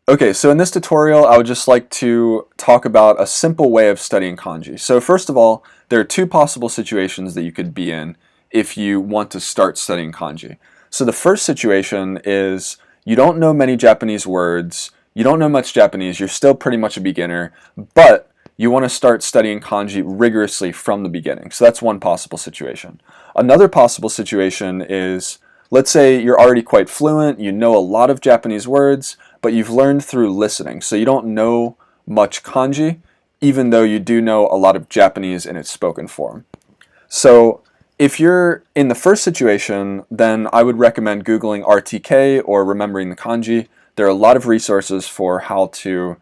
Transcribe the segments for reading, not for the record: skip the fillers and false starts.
Okay, so in this tutorial, I would just like to talk about a simple way of studying kanji. So first of all, there are two possible situations that you could be in if you want to start studying kanji. So the first situation is you don't know many Japanese words, you don't know much Japanese, you're still pretty much a beginner, but you want to start studying kanji rigorously from the beginning. So that's one possible situation. Another possible situation is, let's say you're already quite fluent, you know a lot of Japanese words, but you've learned through listening. So you don't know much kanji, even though you do know a lot of Japanese in its spoken form. So if you're in the first situation, then I would recommend Googling RTK or remembering the kanji. There are a lot of resources for how to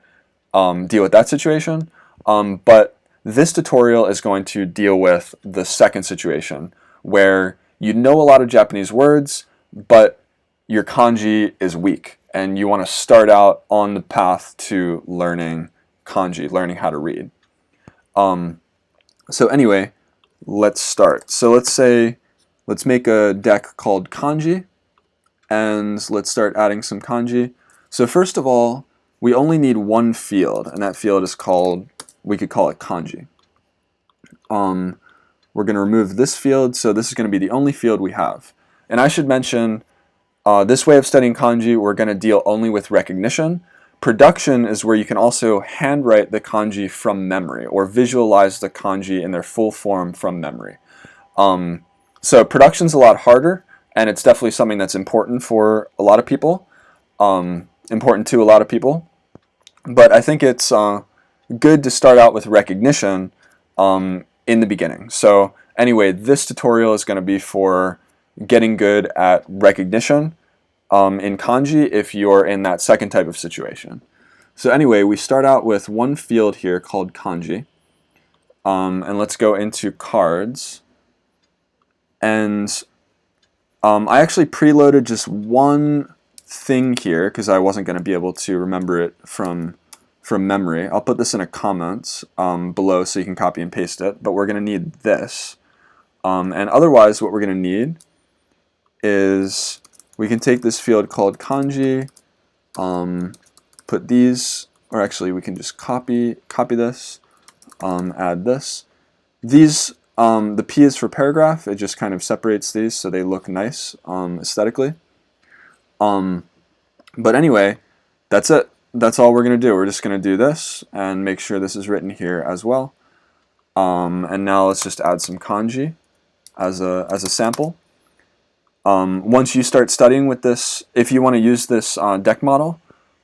deal with that situation. But this tutorial is going to deal with the second situation, where you know a lot of Japanese words, but your kanji is weak, and you want to start out on the path to learning kanji, learning how to read. So anyway, let's start. So let's make a deck called Kanji, and let's start adding some kanji. So first of all, we only need one field, and that field is called, we could call it kanji. We're going to remove this field, so this is going to be the only field we have. And I should mention, this way of studying kanji, we're going to deal only with recognition. Production is where you can also handwrite the kanji from memory, or visualize the kanji in their full form from memory. So production's a lot harder, and it's definitely something that's important for a lot of people, important to a lot of people. But I think it's good to start out with recognition in the beginning. So anyway, this tutorial is going to be for getting good at recognition in kanji if you're in that second type of situation. So anyway, we start out with one field here called kanji, and let's go into cards. And I actually preloaded just one thing here because I wasn't going to be able to remember it from memory. I'll put this in a comment below so you can copy and paste it, but we're going to need this. And otherwise what we're going to need is we can take this field called kanji, put these, or actually we can just copy this, add this. These, the P is for paragraph, it just kind of separates these so they look nice aesthetically. But anyway, that's it. That's all we're going to do. We're just going to do this and make sure this is written here as well. And now let's just add some kanji as a sample. Once you start studying with this, if you want to use this deck model,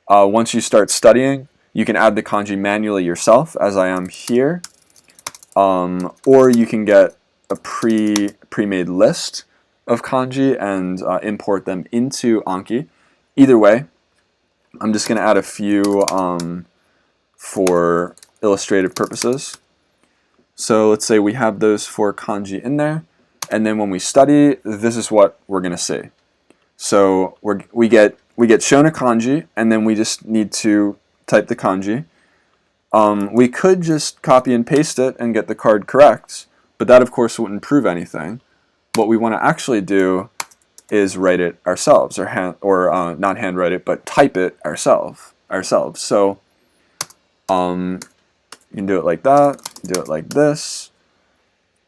once you start studying, you can add the kanji manually yourself, as I am here. Or you can get a pre-made list of kanji and import them into Anki. Either way, I'm just going to add a few for illustrative purposes. So let's say we have those 4 kanji in there, and then when we study, this is what we're going to see. So we get shown a kanji, and then we just need to type the kanji. We could just copy and paste it and get the card correct, but that of course wouldn't prove anything. What we want to actually do is write it ourselves, or not handwrite it, but type it ourselves. So you can do it like that, do it like this.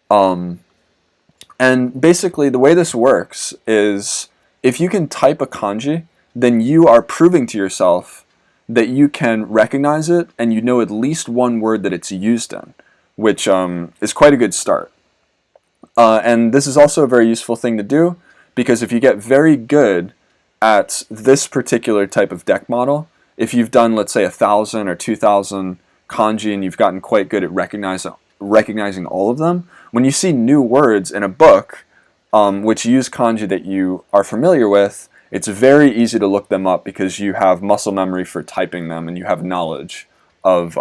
And basically the way this works is if you can type a kanji, then you are proving to yourself that you can recognize it and you know at least one word that it's used in, which is quite a good start. And this is also a very useful thing to do, because if you get very good at this particular type of deck model, if you've done, let's say, 1,000 or 2,000 kanji and you've gotten quite good at recognizing all of them, when you see new words in a book which use kanji that you are familiar with, it's very easy to look them up because you have muscle memory for typing them and you have knowledge of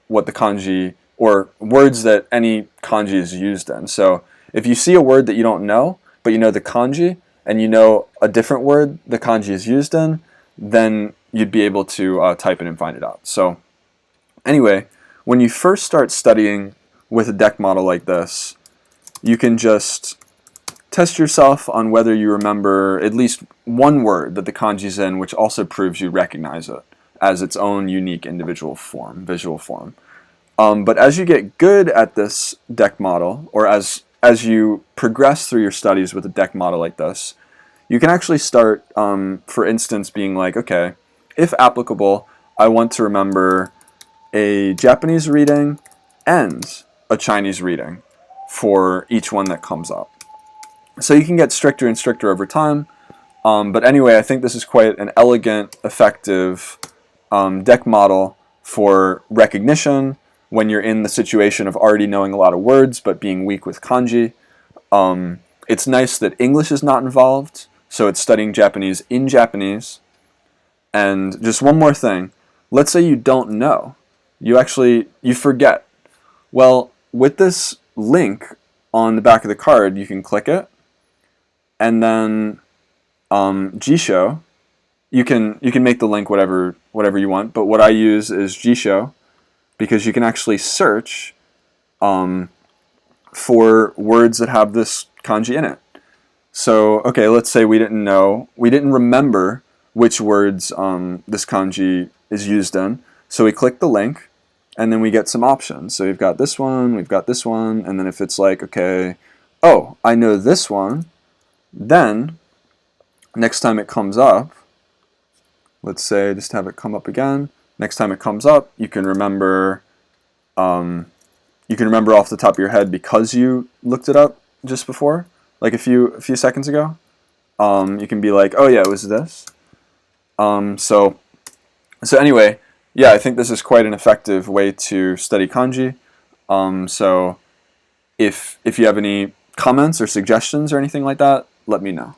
what the kanji, or words that any kanji is used in. So if you see a word that you don't know, but you know the kanji, and you know a different word the kanji is used in, then you'd be able to type it and find it out. So anyway, when you first start studying with a deck model like this, you can just test yourself on whether you remember at least one word that the kanji's in, which also proves you recognize it as its own unique individual form, visual form. But as you get good at this deck model, or as you progress through your studies with a deck model like this, you can actually start, for instance, being like, okay, if applicable, I want to remember a Japanese reading and a Chinese reading for each one that comes up. So you can get stricter and stricter over time. But anyway, I think this is quite an elegant, effective deck model for recognition when you're in the situation of already knowing a lot of words but being weak with kanji. It's nice that English is not involved, so it's studying Japanese in Japanese. And just one more thing, let's say you don't know. You forget. Well, with this link on the back of the card, you can click it, and then Jisho, you can make the link whatever you want, but what I use is Jisho because you can actually search for words that have this kanji in it. So, okay, let's say we didn't remember which words this kanji is used in, so we click the link, and then we get some options. So we've got this one, and then if it's like, okay, oh, I know this one, then next time it comes up, let's say just have it come up again. Next time it comes up, you can remember off the top of your head because you looked it up just before, like a few seconds ago. You can be like, oh yeah, it was this. So anyway, yeah, I think this is quite an effective way to study kanji. So if you have any comments or suggestions or anything like that, let me know.